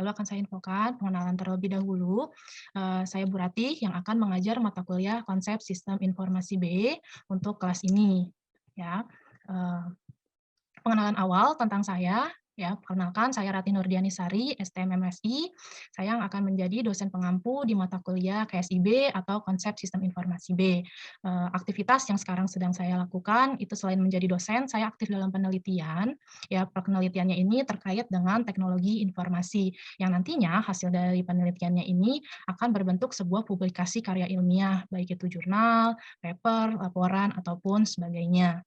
lalu akan saya infokan pengenalan terlebih dahulu. Saya Bu Ratih yang akan mengajar mata kuliah konsep sistem informasi B untuk kelas ini. Ya, eee, pengenalan awal tentang saya, ya, perkenalkan saya Ratih Nurdianisari, STM MSI. Saya yang akan menjadi dosen pengampu di mata kuliah KSIB atau Konsep Sistem Informasi B. Aktivitas yang sekarang sedang saya lakukan itu selain menjadi dosen, saya aktif dalam penelitian. Ya, penelitiannya ini terkait dengan teknologi informasi yang nantinya hasil dari penelitiannya ini akan berbentuk sebuah publikasi karya ilmiah, baik itu jurnal, paper, laporan ataupun sebagainya.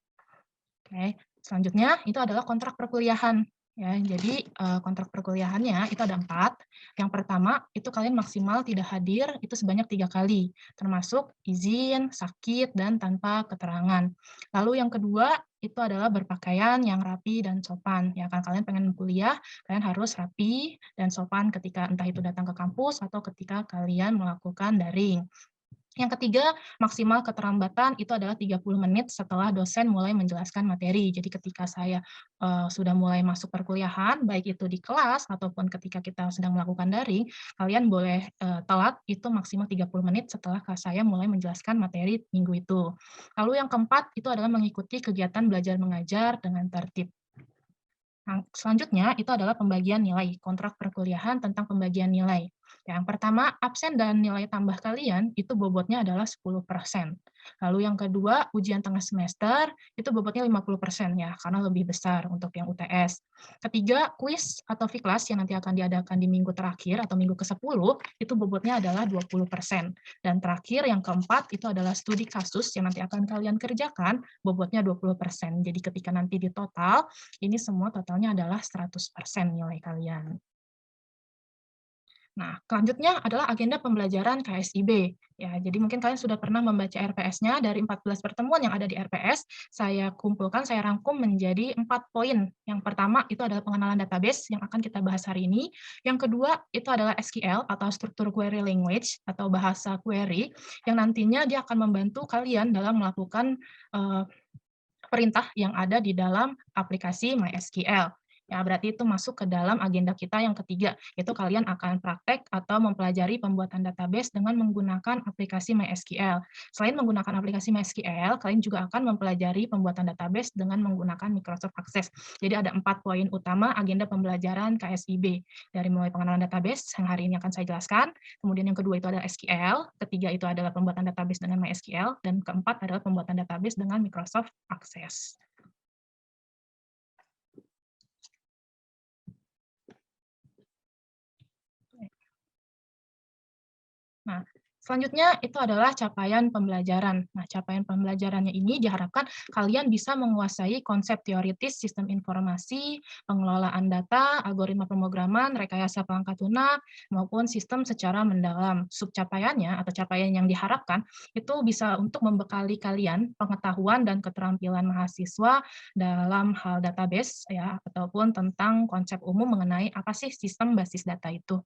Oke, selanjutnya itu adalah kontrak perkuliahan. Ya, jadi kontrak perkuliahannya itu ada 4. Yang pertama, itu kalian maksimal tidak hadir itu sebanyak 3 kali, termasuk izin, sakit, dan tanpa keterangan. Lalu yang kedua, itu adalah berpakaian yang rapi dan sopan. Ya, kan kalian pengen kuliah, kalian harus rapi dan sopan ketika entah itu datang ke kampus atau ketika kalian melakukan daring. Yang ketiga, maksimal keterlambatan itu adalah 30 menit setelah dosen mulai menjelaskan materi. Jadi ketika saya sudah mulai masuk perkuliahan, baik itu di kelas ataupun ketika kita sedang melakukan daring, kalian boleh telat itu maksimal 30 menit setelah saya mulai menjelaskan materi minggu itu. Lalu yang keempat, itu adalah mengikuti kegiatan belajar mengajar dengan tertib. Nah, selanjutnya itu adalah pembagian nilai, kontrak perkuliahan tentang pembagian nilai. Yang pertama, absen dan nilai tambah kalian itu bobotnya adalah 10%. Lalu yang kedua, ujian tengah semester itu bobotnya 50% ya, karena lebih besar untuk yang UTS. Ketiga, kuis atau fiklas yang nanti akan diadakan di minggu terakhir atau minggu ke-10 itu bobotnya adalah 20%. Dan terakhir yang keempat itu adalah studi kasus yang nanti akan kalian kerjakan, bobotnya 20%. Jadi ketika nanti di total ini semua totalnya adalah 100% nilai kalian. Nah, selanjutnya adalah agenda pembelajaran KSIB. Ya, jadi mungkin kalian sudah pernah membaca RPS-nya dari 14 pertemuan yang ada di RPS, saya kumpulkan, saya rangkum menjadi 4 poin. Yang pertama itu adalah pengenalan database yang akan kita bahas hari ini. Yang kedua itu adalah SQL atau Structure Query Language atau bahasa query yang nantinya dia akan membantu kalian dalam melakukan perintah yang ada di dalam aplikasi MySQL. Ya, berarti itu masuk ke dalam agenda kita yang ketiga, yaitu kalian akan praktek atau mempelajari pembuatan database dengan menggunakan aplikasi MySQL. Selain menggunakan aplikasi MySQL, kalian juga akan mempelajari pembuatan database dengan menggunakan Microsoft Access. Jadi ada 4 poin utama agenda pembelajaran KSIB, dari mulai pengenalan database yang hari ini akan saya jelaskan, kemudian yang kedua itu adalah SQL, ketiga itu adalah pembuatan database dengan MySQL, dan keempat adalah pembuatan database dengan Microsoft Access. Nah, selanjutnya itu adalah capaian pembelajaran. Nah, capaian pembelajarannya ini diharapkan kalian bisa menguasai konsep teoritis sistem informasi, pengelolaan data, algoritma pemrograman, rekayasa perangkat lunak, maupun sistem secara mendalam. Subcapaiannya atau capaian yang diharapkan itu bisa untuk membekali kalian pengetahuan dan keterampilan mahasiswa dalam hal database ya ataupun tentang konsep umum mengenai apa sih sistem basis data itu.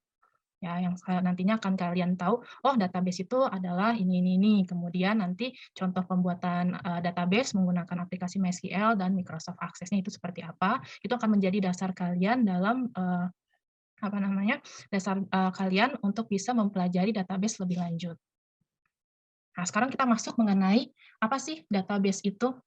Ya, yang nantinya akan kalian tahu, oh database itu adalah ini. Kemudian nanti contoh pembuatan database menggunakan aplikasi MySQL dan Microsoft Access-nya itu seperti apa, itu akan menjadi dasar kalian dalam apa namanya, dasar kalian untuk bisa mempelajari database lebih lanjut. Nah, sekarang kita masuk mengenai apa sih database itu?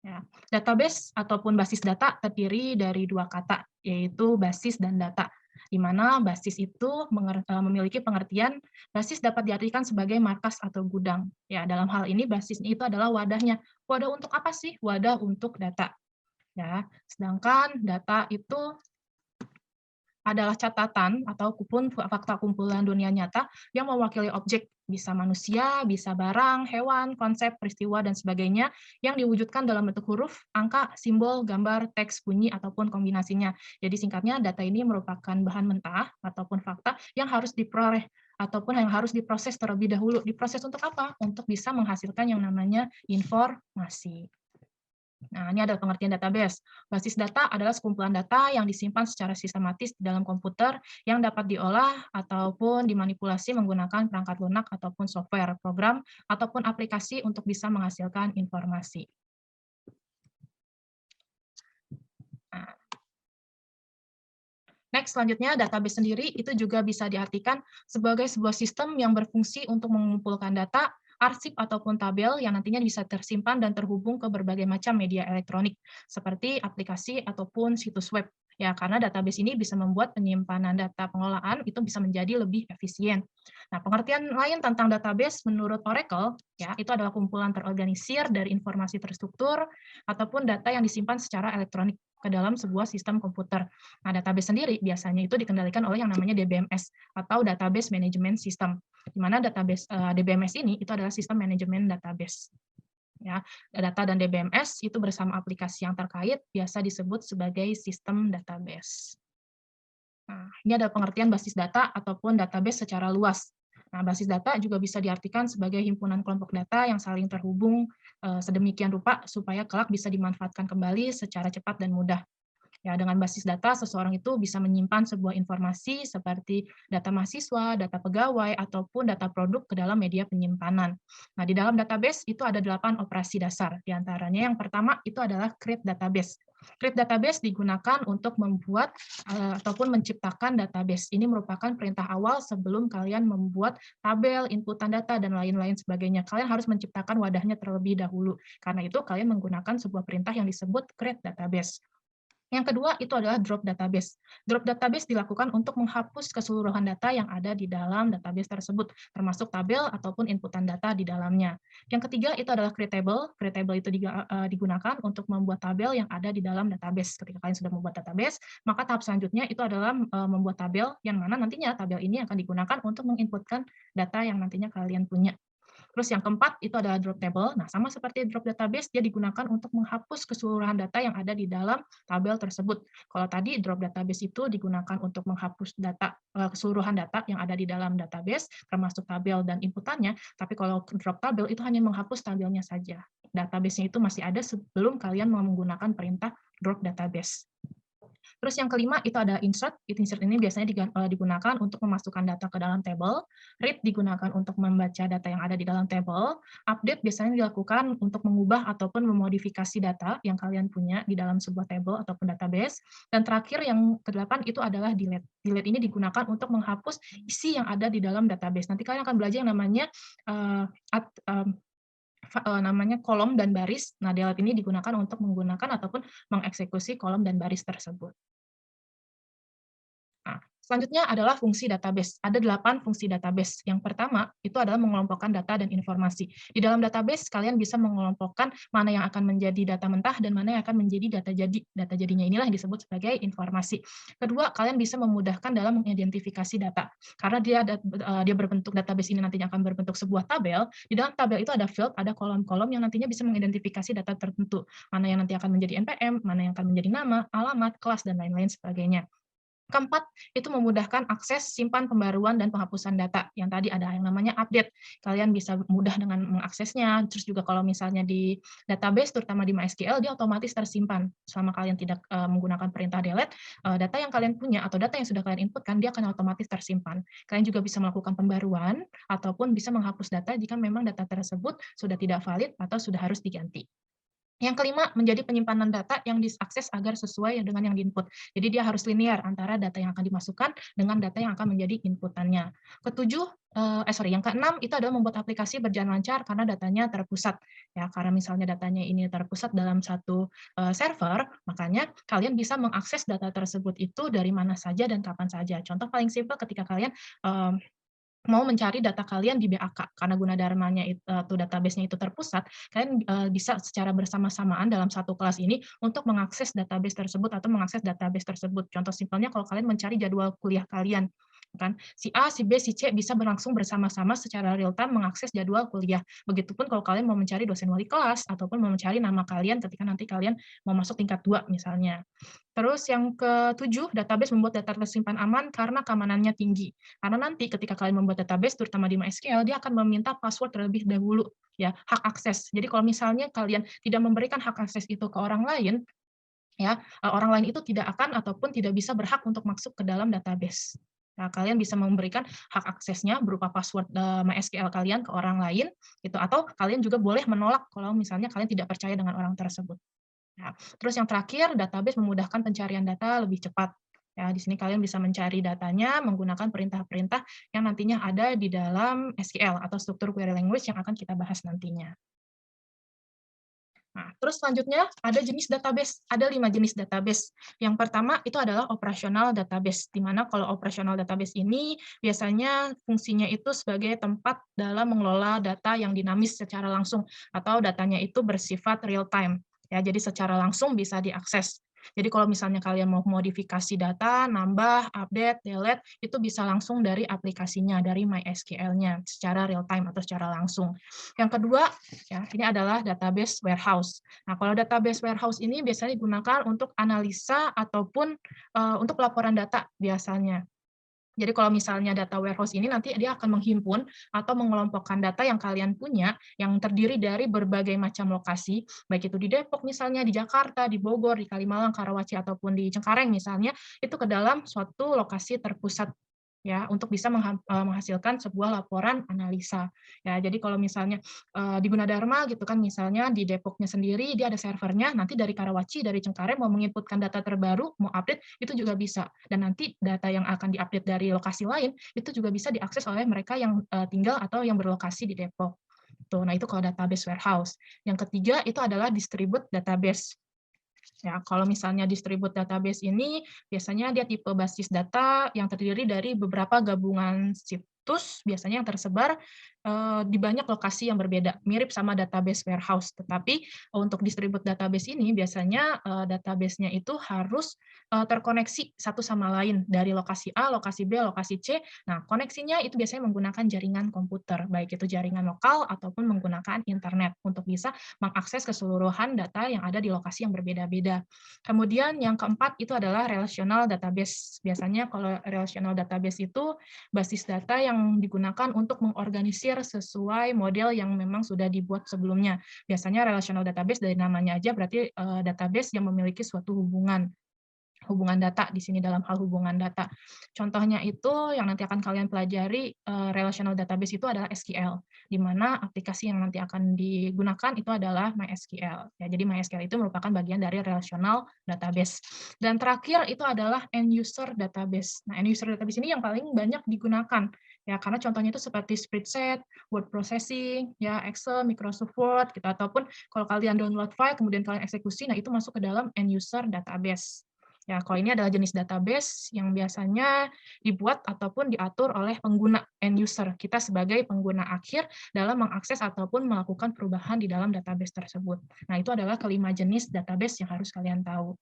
Ya, database ataupun basis data terdiri dari 2 kata, yaitu basis dan data, di mana basis itu memiliki pengertian basis dapat diartikan sebagai markas atau gudang. Ya, dalam hal ini basis itu adalah wadahnya. Wadah untuk apa sih? Wadah untuk data. Ya, sedangkan data itu adalah catatan ataupun fakta kumpulan dunia nyata yang mewakili objek, bisa manusia, bisa barang, hewan, konsep, peristiwa, dan sebagainya, yang diwujudkan dalam bentuk huruf, angka, simbol, gambar, teks, bunyi, ataupun kombinasinya. Jadi singkatnya, data ini merupakan bahan mentah ataupun fakta yang harus diperoleh ataupun yang harus diproses terlebih dahulu. Diproses untuk apa? Untuk bisa menghasilkan yang namanya informasi. Nah, ini adalah pengertian database. Basis data adalah sekumpulan data yang disimpan secara sistematis di dalam komputer yang dapat diolah ataupun dimanipulasi menggunakan perangkat lunak ataupun software, program, ataupun aplikasi untuk bisa menghasilkan informasi. Nah, Next, selanjutnya database sendiri itu juga bisa diartikan sebagai sebuah sistem yang berfungsi untuk mengumpulkan data, arsip ataupun tabel yang nantinya bisa tersimpan dan terhubung ke berbagai macam media elektronik seperti aplikasi ataupun situs web. Ya, karena database ini bisa membuat penyimpanan data pengolahan itu bisa menjadi lebih efisien. Nah, pengertian lain tentang database menurut Oracle ya, itu adalah kumpulan terorganisir dari informasi terstruktur ataupun data yang disimpan secara elektronik ke dalam sebuah sistem komputer. Nah, database sendiri biasanya itu dikendalikan oleh yang namanya DBMS atau Database Management System, di mana database DBMS ini itu adalah sistem manajemen database. Ya, data dan DBMS itu bersama aplikasi yang terkait biasa disebut sebagai sistem database. Nah, ini ada pengertian basis data ataupun database secara luas. Nah, basis data juga bisa diartikan sebagai himpunan kelompok data yang saling terhubung sedemikian rupa supaya kelak bisa dimanfaatkan kembali secara cepat dan mudah. Ya, dengan basis data, seseorang itu bisa menyimpan sebuah informasi seperti data mahasiswa, data pegawai, ataupun data produk ke dalam media penyimpanan. Nah, di dalam database itu ada 8 operasi dasar. Di antaranya yang pertama itu adalah create database. Create database digunakan untuk membuat ataupun menciptakan database. Ini merupakan perintah awal sebelum kalian membuat tabel, inputan data, dan lain-lain sebagainya. Kalian harus menciptakan wadahnya terlebih dahulu. Karena itu, kalian menggunakan sebuah perintah yang disebut create database. Yang kedua itu adalah drop database. Drop database dilakukan untuk menghapus keseluruhan data yang ada di dalam database tersebut, termasuk tabel ataupun inputan data di dalamnya. Yang ketiga itu adalah create table. Create table itu digunakan untuk membuat tabel yang ada di dalam database. Ketika kalian sudah membuat database, maka tahap selanjutnya itu adalah membuat tabel yang mana nantinya tabel ini akan digunakan untuk menginputkan data yang nantinya kalian punya. Terus yang keempat itu adalah drop table. Nah, sama seperti drop database, dia digunakan untuk menghapus keseluruhan data yang ada di dalam tabel tersebut. Kalau tadi drop database itu digunakan untuk menghapus data keseluruhan data yang ada di dalam database, termasuk tabel dan inputannya, tapi kalau drop tabel itu hanya menghapus tabelnya saja. Database-nya itu masih ada sebelum kalian menggunakan perintah drop database. Terus yang kelima itu ada insert. Insert ini biasanya digunakan untuk memasukkan data ke dalam table. Read digunakan untuk membaca data yang ada di dalam table. Update biasanya dilakukan untuk mengubah ataupun memodifikasi data yang kalian punya di dalam sebuah table ataupun database. Dan terakhir yang kedelapan itu adalah delete. Delete ini digunakan untuk menghapus isi yang ada di dalam database. Nanti kalian akan belajar yang namanya namanya kolom dan baris. Nah, delete ini digunakan untuk menggunakan ataupun mengeksekusi kolom dan baris tersebut. Nah, selanjutnya adalah fungsi database. Ada 8 fungsi database. Yang pertama, itu adalah mengelompokkan data dan informasi. Di dalam database, kalian bisa mengelompokkan mana yang akan menjadi data mentah dan mana yang akan menjadi data jadi. Data jadinya inilah yang disebut sebagai informasi. Kedua, kalian bisa memudahkan dalam mengidentifikasi data. Karena dia berbentuk database ini nantinya akan berbentuk sebuah tabel. Di dalam tabel itu ada field, ada kolom-kolom yang nantinya bisa mengidentifikasi data tertentu. Mana yang nanti akan menjadi NPM, mana yang akan menjadi nama, alamat, kelas, dan lain-lain sebagainya. Keempat, itu memudahkan akses, simpan, pembaruan, dan penghapusan data. Yang tadi ada yang namanya update. Kalian bisa mudah dengan mengaksesnya. Terus juga kalau misalnya di database, terutama di MySQL, dia otomatis tersimpan. Selama kalian tidak menggunakan perintah delete, data yang kalian punya atau data yang sudah kalian inputkan, dia akan otomatis tersimpan. Kalian juga bisa melakukan pembaruan, ataupun bisa menghapus data jika memang data tersebut sudah tidak valid atau sudah harus diganti. Yang kelima, menjadi penyimpanan data yang diakses agar sesuai dengan yang diinput. Jadi dia harus linear antara data yang akan dimasukkan dengan data yang akan menjadi inputannya. Yang keenam itu adalah membuat aplikasi berjalan lancar karena datanya terpusat. Ya, karena misalnya datanya ini terpusat dalam satu server, makanya kalian bisa mengakses data tersebut itu dari mana saja dan kapan saja. Contoh paling simpel ketika kalian mau mencari data kalian di BAK, karena Gunadarmanya itu database-nya itu terpusat, kalian bisa secara bersama-samaan dalam satu kelas ini untuk mengakses database tersebut atau mengakses database tersebut. Contoh simpelnya kalau kalian mencari jadwal kuliah kalian, kan si A, si B, si C bisa berlangsung bersama-sama secara real time mengakses jadwal kuliah. Begitupun kalau kalian mau mencari dosen wali kelas ataupun mau mencari nama kalian ketika nanti kalian mau masuk tingkat 2 misalnya. Terus yang ketujuh, database membuat data tersimpan aman karena keamanannya tinggi. Karena nanti ketika kalian membuat database, terutama di MySQL, dia akan meminta password terlebih dahulu, ya, hak akses. Jadi kalau misalnya kalian tidak memberikan hak akses itu ke orang lain, ya, orang lain itu tidak akan ataupun tidak bisa berhak untuk masuk ke dalam database. Nah, kalian bisa memberikan hak aksesnya berupa password MySQL kalian ke orang lain, gitu, atau kalian juga boleh menolak kalau misalnya kalian tidak percaya dengan orang tersebut. Nah, terus yang terakhir, database memudahkan pencarian data lebih cepat. Ya, di sini kalian bisa mencari datanya menggunakan perintah-perintah yang nantinya ada di dalam SQL atau struktur query language yang akan kita bahas nantinya. Nah, terus selanjutnya ada jenis database, ada 5 jenis database. Yang pertama itu adalah operational database, di mana kalau operational database ini biasanya fungsinya itu sebagai tempat dalam mengelola data yang dinamis secara langsung, atau datanya itu bersifat real time. Ya, jadi secara langsung bisa diakses. Jadi kalau misalnya kalian mau modifikasi data, nambah, update, delete, itu bisa langsung dari aplikasinya, dari MySQL-nya, secara real time atau secara langsung. Yang kedua, ya, ini adalah database warehouse. Nah, kalau database warehouse ini biasanya digunakan untuk analisa ataupun untuk laporan data biasanya. Jadi kalau misalnya data warehouse ini nanti dia akan menghimpun atau mengelompokkan data yang kalian punya yang terdiri dari berbagai macam lokasi, baik itu di Depok misalnya, di Jakarta, di Bogor, di Kalimalang, Karawaci ataupun di Cengkareng misalnya, itu ke dalam suatu lokasi terpusat ya untuk bisa menghasilkan sebuah laporan analisa. Ya, jadi kalau misalnya di Gunadarma gitu kan misalnya di Depoknya sendiri dia ada servernya, nanti dari Karawaci, dari Cengkareng mau menginputkan data terbaru, mau update itu juga bisa. Dan nanti data yang akan diupdate dari lokasi lain itu juga bisa diakses oleh mereka yang tinggal atau yang berlokasi di Depok. Tuh, nah itu kalau database warehouse. Yang ketiga itu adalah distribute database. Ya, kalau misalnya distribute database ini biasanya dia tipe basis data yang terdiri dari beberapa gabungan situs biasanya yang tersebar di banyak lokasi yang berbeda, mirip sama database warehouse. Tetapi untuk distribute database ini biasanya database-nya itu harus terkoneksi satu sama lain dari lokasi A, lokasi B, lokasi C. Nah, koneksinya itu biasanya menggunakan jaringan komputer, baik itu jaringan lokal ataupun menggunakan internet untuk bisa mengakses keseluruhan data yang ada di lokasi yang berbeda-beda. Kemudian yang keempat itu adalah relational database. Biasanya kalau relational database itu basis data yang digunakan untuk mengorganisir sesuai model yang memang sudah dibuat sebelumnya. Biasanya relational database dari namanya aja berarti database yang memiliki suatu hubungan data di sini dalam hal hubungan data. Contohnya itu yang nanti akan kalian pelajari relational database itu adalah SQL, di mana aplikasi yang nanti akan digunakan itu adalah MySQL. Ya, jadi MySQL itu merupakan bagian dari relational database. Dan terakhir itu adalah end user database. Nah, end user database ini yang paling banyak digunakan ya karena contohnya itu seperti spreadsheet, word processing, ya Excel, Microsoft Word gitu ataupun kalau kalian download file kemudian kalian eksekusi, nah itu masuk ke dalam end user database. Ya, kalau ini adalah jenis database yang biasanya dibuat ataupun diatur oleh pengguna end user, kita sebagai pengguna akhir dalam mengakses ataupun melakukan perubahan di dalam database tersebut. Nah, itu adalah kelima jenis database yang harus kalian tahu.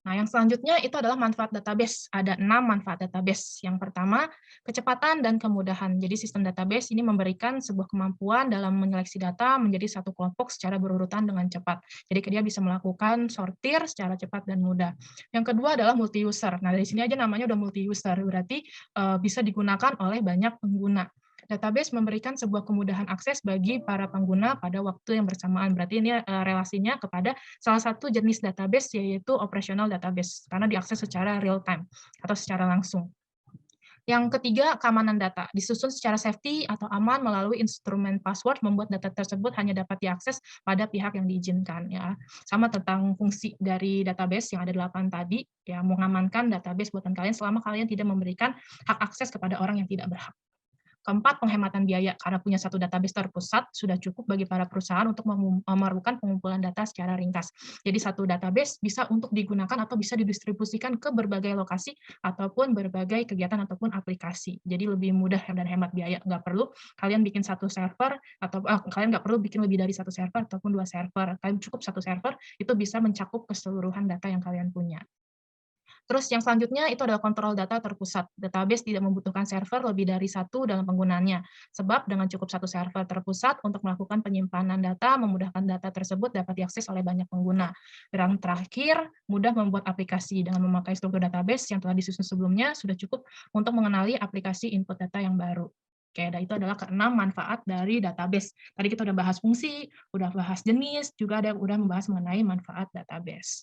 Nah, yang selanjutnya itu adalah manfaat database. Ada 6 manfaat database. Yang pertama, kecepatan dan kemudahan. Jadi sistem database ini memberikan sebuah kemampuan dalam menyeleksi data menjadi satu kelompok secara berurutan dengan cepat. Jadi dia bisa melakukan sortir secara cepat dan mudah. Yang kedua adalah multi-user. Nah, dari sini aja namanya udah multi-user, berarti bisa digunakan oleh banyak pengguna. Database memberikan sebuah kemudahan akses bagi para pengguna pada waktu yang bersamaan. Berarti ini relasinya kepada salah satu jenis database yaitu operational database, karena diakses secara real time atau secara langsung. Yang ketiga, keamanan data. Disusun secara safety atau aman melalui instrumen password membuat data tersebut hanya dapat diakses pada pihak yang diizinkan. Ya. Sama tentang fungsi dari database yang ada 8 tadi, ya, mengamankan database buatan kalian selama kalian tidak memberikan hak akses kepada orang yang tidak berhak. Keempat, penghematan biaya. Karena punya satu database terpusat, sudah cukup bagi para perusahaan untuk memerlukan pengumpulan data secara ringkas. Jadi satu database bisa untuk digunakan atau bisa didistribusikan ke berbagai lokasi ataupun berbagai kegiatan ataupun aplikasi. Jadi lebih mudah dan hemat biaya. Nggak perlu kalian bikin satu server, atau kalian nggak perlu bikin lebih dari satu server ataupun 2 server. Kalian cukup satu server, itu bisa mencakup keseluruhan data yang kalian punya. Terus yang selanjutnya itu adalah kontrol data terpusat. Database tidak membutuhkan server lebih dari satu dalam penggunaannya. Sebab dengan cukup satu server terpusat untuk melakukan penyimpanan data, memudahkan data tersebut dapat diakses oleh banyak pengguna. Dan terakhir, mudah membuat aplikasi. Dengan memakai struktur database yang telah disusun sebelumnya, sudah cukup untuk mengenali aplikasi input data yang baru. Oke, dan itu adalah keenam manfaat dari database. Tadi kita udah bahas fungsi, udah bahas jenis, juga udah membahas mengenai manfaat database.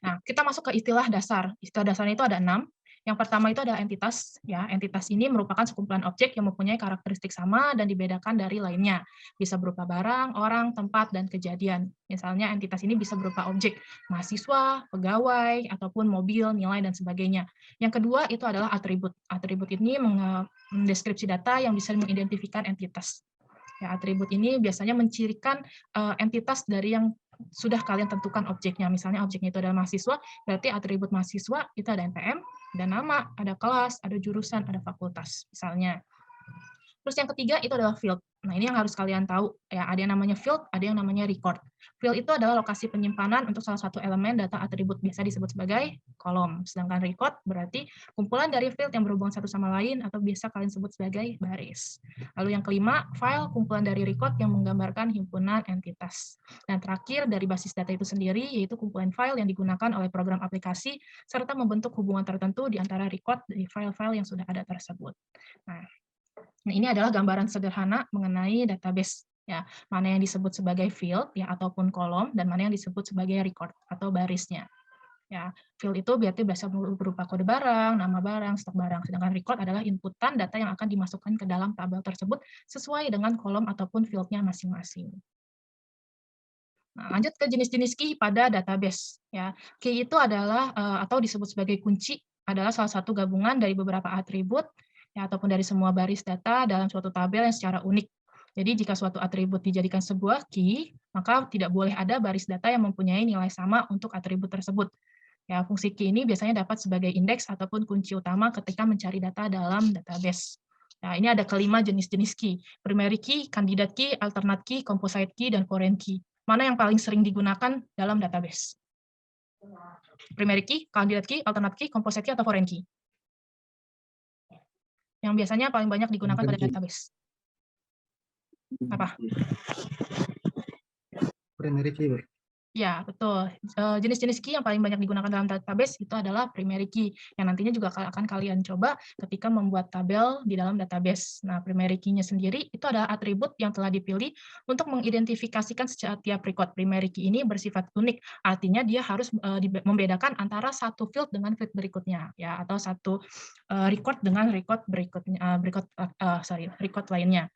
Nah, kita masuk ke istilah dasar. Istilah dasarnya itu ada 6. Yang pertama itu adalah entitas, ya. Entitas ini merupakan sekumpulan objek yang mempunyai karakteristik sama dan dibedakan dari lainnya. Bisa berupa barang, orang, tempat, dan kejadian. Misalnya entitas ini bisa berupa objek mahasiswa, pegawai, ataupun mobil, nilai, dan sebagainya. Yang kedua itu adalah atribut. Atribut ini mendeskripsi data yang bisa mengidentifikasikan entitas. Ya, atribut ini biasanya mencirikan entitas dari yang sudah kalian tentukan objeknya. Misalnya objeknya itu adalah mahasiswa, berarti atribut mahasiswa itu ada NPM, ada nama, ada kelas, ada jurusan, ada fakultas, misalnya. Terus yang ketiga itu adalah field. Nah, ini yang harus kalian tahu. Ya, ada yang namanya field, ada yang namanya record. Field itu adalah lokasi penyimpanan untuk salah satu elemen data atribut, biasa disebut sebagai kolom. Sedangkan record berarti kumpulan dari field yang berhubungan satu sama lain, atau biasa kalian sebut sebagai baris. Lalu yang kelima, file, kumpulan dari record yang menggambarkan himpunan entitas. Dan terakhir, dari basis data itu sendiri, yaitu kumpulan file yang digunakan oleh program aplikasi, serta membentuk hubungan tertentu di antara record dari file-file yang sudah ada tersebut. Nah, ini adalah gambaran sederhana mengenai database, ya, mana yang disebut sebagai field ya ataupun kolom, dan mana yang disebut sebagai record atau barisnya. Ya, field itu berarti biasa berupa kode barang, nama barang, stok barang. Sedangkan record adalah inputan data yang akan dimasukkan ke dalam tabel tersebut sesuai dengan kolom ataupun field-nya masing-masing. Nah, lanjut ke jenis-jenis key pada database. Ya, key itu adalah atau disebut sebagai kunci, adalah salah satu gabungan dari beberapa atribut ya, ataupun dari semua baris data dalam suatu tabel yang secara unik. Jadi jika suatu atribut dijadikan sebuah key, maka tidak boleh ada baris data yang mempunyai nilai sama untuk atribut tersebut. Ya, fungsi key ini biasanya dapat sebagai indeks ataupun kunci utama ketika mencari data dalam database. Nah, ini ada kelima jenis-jenis key. Primary key, candidate key, alternate key, composite key, dan foreign key. Mana yang paling sering digunakan dalam database? Primary key, candidate key, alternate key, composite key, atau foreign key? Yang biasanya paling banyak digunakan pada database. Apa? Primary key. Ya, betul. Jenis-jenis key yang paling banyak digunakan dalam database itu adalah primary key, yang nantinya juga akan kalian coba ketika membuat tabel di dalam database. Nah, primary key-nya sendiri itu adalah atribut yang telah dipilih untuk mengidentifikasikan setiap record. Primary key ini bersifat unik, artinya dia harus membedakan antara satu field dengan field berikutnya, ya, atau satu record dengan record berikutnya, record lainnya.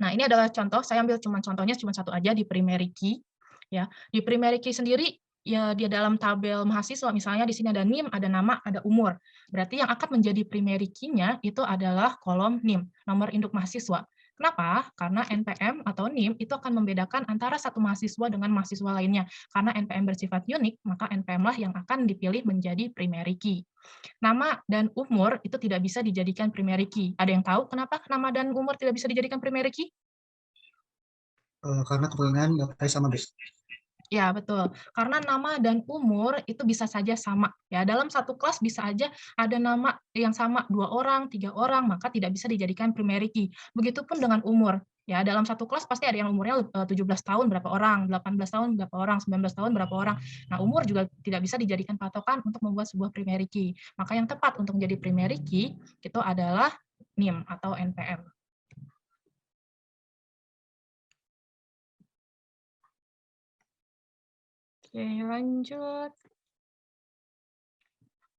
Nah, ini adalah contoh, saya ambil contohnya cuma satu aja di primary key. Ya, di primary key sendiri, ya dia dalam tabel mahasiswa, misalnya di sini ada NIM, ada nama, ada umur. Berarti yang akan menjadi primary key-nya itu adalah kolom NIM, nomor induk mahasiswa. Kenapa? Karena NPM atau NIM itu akan membedakan antara satu mahasiswa dengan mahasiswa lainnya. Karena NPM bersifat unik, maka NPM-lah yang akan dipilih menjadi primary key. Nama dan umur itu tidak bisa dijadikan primary key. Ada yang tahu kenapa nama dan umur tidak bisa dijadikan primary key? Karena kebetulan datanya sama, Bis. Ya, betul. Karena nama dan umur itu bisa saja sama. Ya, dalam satu kelas bisa aja ada nama yang sama 2 orang, 3 orang, maka tidak bisa dijadikan primary key. Begitupun dengan umur. Ya, dalam satu kelas pasti ada yang umurnya 17 tahun berapa orang, 18 tahun berapa orang, 19 tahun berapa orang. Nah, umur juga tidak bisa dijadikan patokan untuk membuat sebuah primary key. Maka yang tepat untuk menjadi primary key itu adalah NIM atau NPM. Oke, lanjut.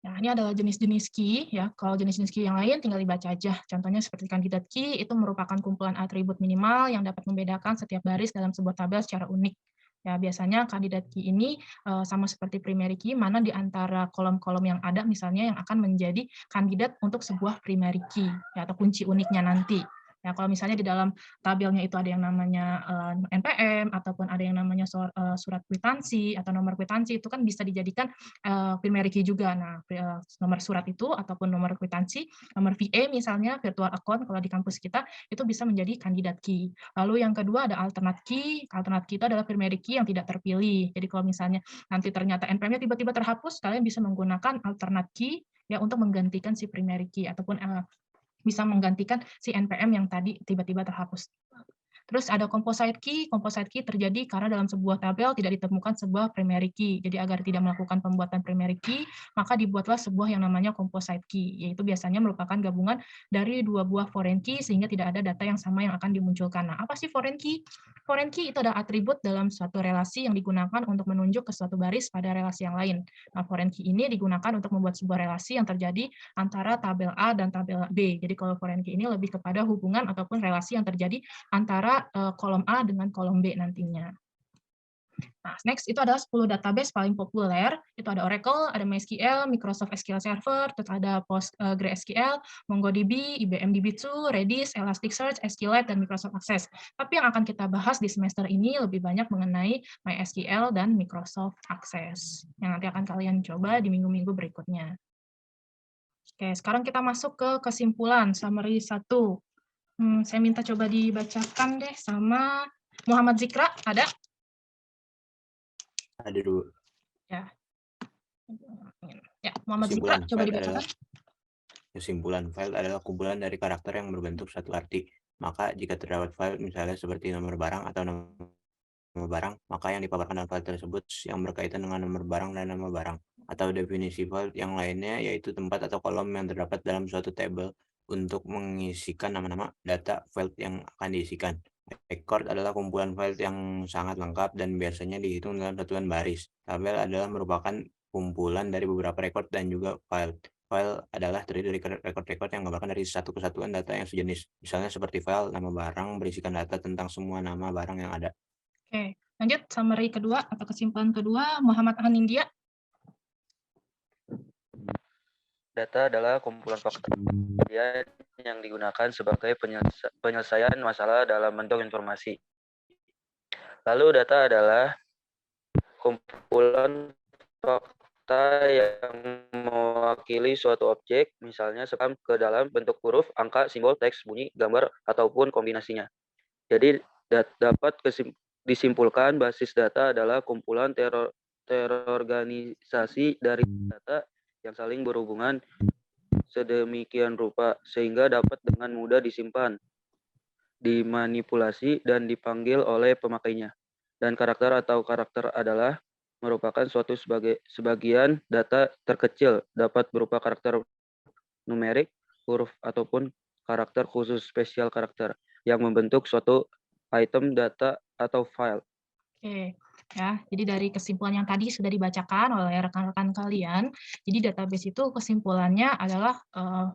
Nah, ini adalah jenis-jenis key, ya. Kalau jenis-jenis key yang lain tinggal dibaca aja. Contohnya seperti candidate key, itu merupakan kumpulan atribut minimal yang dapat membedakan setiap baris dalam sebuah tabel secara unik. Ya, biasanya candidate key ini sama seperti primary key, mana di antara kolom-kolom yang ada misalnya yang akan menjadi kandidat untuk sebuah primary key, ya, atau kunci uniknya nanti. Ya, kalau misalnya di dalam tabelnya itu ada yang namanya NPM, ataupun ada yang namanya surat kwitansi, atau nomor kwitansi, itu kan bisa dijadikan primary key juga. Nah, nomor surat itu, ataupun nomor kwitansi, nomor VA misalnya, virtual account, kalau di kampus kita, itu bisa menjadi kandidat key. Lalu yang kedua ada alternate key. Alternate key itu adalah primary key yang tidak terpilih. Jadi kalau misalnya nanti ternyata NPM-nya tiba-tiba terhapus, kalian bisa menggunakan alternate key ya untuk menggantikan si primary key, ataupun bisa menggantikan si NPM yang tadi tiba-tiba terhapus. Terus ada composite key terjadi karena dalam sebuah tabel tidak ditemukan sebuah primary key. Jadi agar tidak melakukan pembuatan primary key, maka dibuatlah sebuah yang namanya composite key, yaitu biasanya merupakan gabungan dari dua buah foreign key sehingga tidak ada data yang sama yang akan dimunculkan. Nah, apa sih foreign key? Foreign key itu adalah atribut dalam suatu relasi yang digunakan untuk menunjuk ke suatu baris pada relasi yang lain. Nah, foreign key ini digunakan untuk membuat sebuah relasi yang terjadi antara tabel A dan tabel B. Jadi kalau foreign key ini lebih kepada hubungan ataupun relasi yang terjadi antara kolom A dengan kolom B nantinya. Nah, next itu adalah 10 database paling populer. Itu ada Oracle, ada MySQL, Microsoft SQL Server, terus ada PostgreSQL, MongoDB, IBM DB2, Redis, Elasticsearch, SQLite, dan Microsoft Access. Tapi yang akan kita bahas di semester ini lebih banyak mengenai MySQL dan Microsoft Access, yang nanti akan kalian coba di minggu-minggu berikutnya. Oke, sekarang kita masuk ke kesimpulan, summary 1. Saya minta coba dibacakan deh sama Muhammad Zikra, ada? Ada dua. Ya, Muhammad Zikra, coba dibacakan. Kesimpulan, file adalah kumpulan dari karakter yang berbentuk satu arti. Maka jika terdapat file misalnya seperti nomor barang atau nama barang, maka yang dipaparkan dalam file tersebut yang berkaitan dengan nomor barang dan nama barang. Atau definisi file yang lainnya yaitu tempat atau kolom yang terdapat dalam suatu tabel untuk mengisikan nama-nama data file yang akan diisikan. Record adalah kumpulan file yang sangat lengkap dan biasanya dihitung dalam satuan baris. Tabel adalah merupakan kumpulan dari beberapa record dan juga file. File adalah terdiri dari record-record yang menggambarkan dari satu kesatuan data yang sejenis. Misalnya seperti file nama barang berisikan data tentang semua nama barang yang ada. Oke, lanjut summary kedua atau kesimpulan kedua, Muhammad Anindya. Data adalah kumpulan fakta yang digunakan sebagai penyelesaian masalah dalam bentuk informasi. Lalu data adalah kumpulan fakta yang mewakili suatu objek, misalnya sekam ke dalam bentuk huruf, angka, simbol, teks, bunyi, gambar, ataupun kombinasinya. Jadi dapat disimpulkan basis data adalah kumpulan terorganisasi dari data yang saling berhubungan sedemikian rupa sehingga dapat dengan mudah disimpan, dimanipulasi, dan dipanggil oleh pemakainya. Dan karakter atau karakter adalah merupakan suatu sebagian data terkecil, dapat berupa karakter numerik, huruf, ataupun karakter khusus spesial karakter yang membentuk suatu item data atau file. Oke, ya. Jadi dari kesimpulan yang tadi sudah dibacakan oleh rekan-rekan kalian, jadi database itu kesimpulannya adalah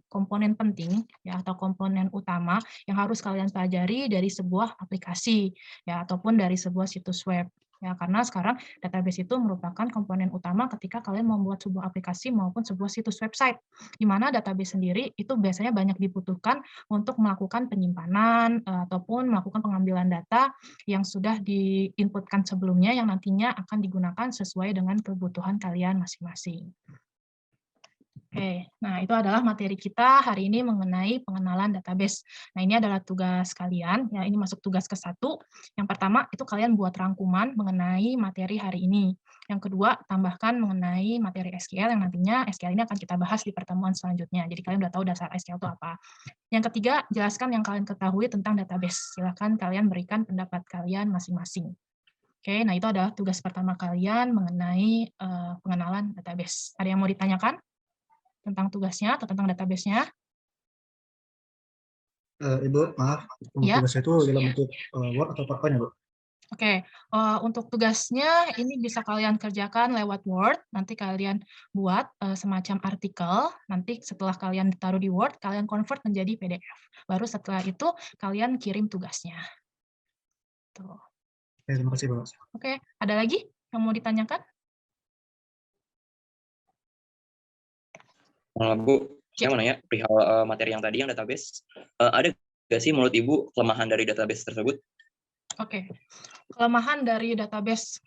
komponen penting ya atau komponen utama yang harus kalian pelajari dari sebuah aplikasi ya ataupun dari sebuah situs web. Ya, karena sekarang database itu merupakan komponen utama ketika kalian membuat sebuah aplikasi maupun sebuah situs website, di mana database sendiri itu biasanya banyak dibutuhkan untuk melakukan penyimpanan ataupun melakukan pengambilan data yang sudah diinputkan sebelumnya yang nantinya akan digunakan sesuai dengan kebutuhan kalian masing-masing. Oke, nah itu adalah materi kita hari ini mengenai pengenalan database. Nah ini adalah tugas kalian, ya ini masuk tugas ke-1. Yang pertama itu kalian buat rangkuman mengenai materi hari ini. Yang kedua, tambahkan mengenai materi SQL yang nantinya SQL ini akan kita bahas di pertemuan selanjutnya. Jadi kalian udah tahu dasar SQL itu apa. Yang ketiga, jelaskan yang kalian ketahui tentang database. Silakan kalian berikan pendapat kalian masing-masing. Oke, nah itu adalah tugas pertama kalian mengenai pengenalan database. Ada yang mau ditanyakan tentang tugasnya atau tentang database-nya? Ibu, maaf, Ya. tugasnya itu dalam bentuk Word atau PowerPoint ya, Bu? Oke, untuk tugasnya ini bisa kalian kerjakan lewat Word, nanti kalian buat semacam artikel, nanti setelah kalian taruh di Word, kalian convert menjadi PDF. Baru setelah itu kalian kirim tugasnya. Tuh. Oke, terima kasih, Bu. Oke, ada lagi yang mau ditanyakan? Bu, saya mau nanya perihal materi yang tadi, yang database. Ada nggak sih menurut Ibu kelemahan dari database tersebut? Oke, kelemahan dari database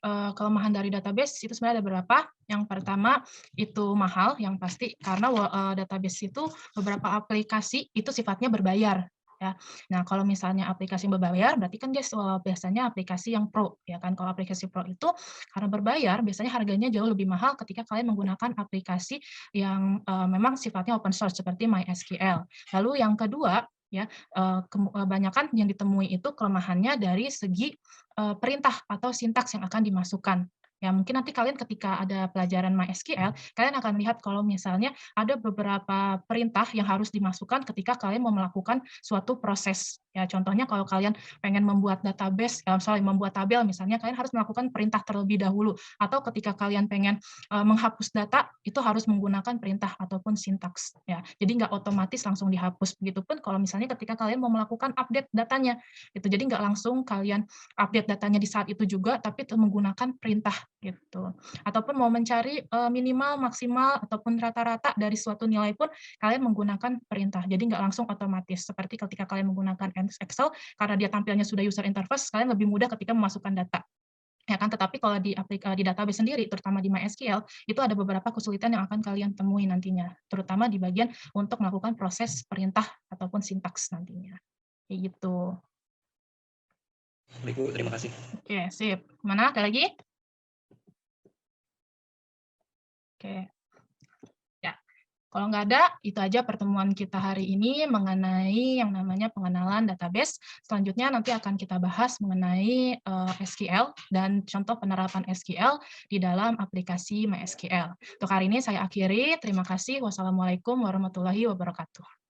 itu sebenarnya ada beberapa. Yang pertama itu mahal, yang pasti karena database itu beberapa aplikasi itu sifatnya berbayar. Ya. Nah, kalau misalnya aplikasi yang berbayar, berarti kan dia biasanya aplikasi yang pro, ya kan? Kalau aplikasi pro itu karena berbayar, biasanya harganya jauh lebih mahal ketika kalian menggunakan aplikasi yang memang sifatnya open source seperti MySQL. Lalu yang kedua, ya. Kebanyakan yang ditemui itu kelemahannya dari segi perintah atau sintaks yang akan dimasukkan. Ya, mungkin nanti kalian ketika ada pelajaran MySQL, kalian akan lihat kalau misalnya ada beberapa perintah yang harus dimasukkan ketika kalian mau melakukan suatu proses. Ya, contohnya kalau kalian pengen membuat database, membuat tabel misalnya, kalian harus melakukan perintah terlebih dahulu. Atau ketika kalian pengen menghapus data, itu harus menggunakan perintah ataupun sintaks. Ya, jadi nggak otomatis langsung dihapus. Begitupun kalau misalnya ketika kalian mau melakukan update datanya, gitu. Jadi nggak langsung kalian update datanya di saat itu juga, tapi menggunakan perintah gitu. Ataupun mau mencari minimal, maksimal, ataupun rata-rata dari suatu nilai pun kalian menggunakan perintah. Jadi nggak langsung otomatis. Seperti ketika kalian menggunakan Excel, karena dia tampilnya sudah user interface, kalian lebih mudah ketika memasukkan data. Ya kan, tetapi kalau di database sendiri, terutama di MySQL, itu ada beberapa kesulitan yang akan kalian temui nantinya, terutama di bagian untuk melakukan proses perintah ataupun sintaks nantinya. Kayak gitu. Baik, Bu, terima kasih. Oke, sip. Mana? Ada lagi? Oke. Ya, kalau nggak ada, itu aja pertemuan kita hari ini mengenai yang namanya pengenalan database. Selanjutnya nanti akan kita bahas mengenai SQL dan contoh penerapan SQL di dalam aplikasi MySQL. Untuk hari ini saya akhiri. Terima kasih. Wassalamualaikum warahmatullahi wabarakatuh.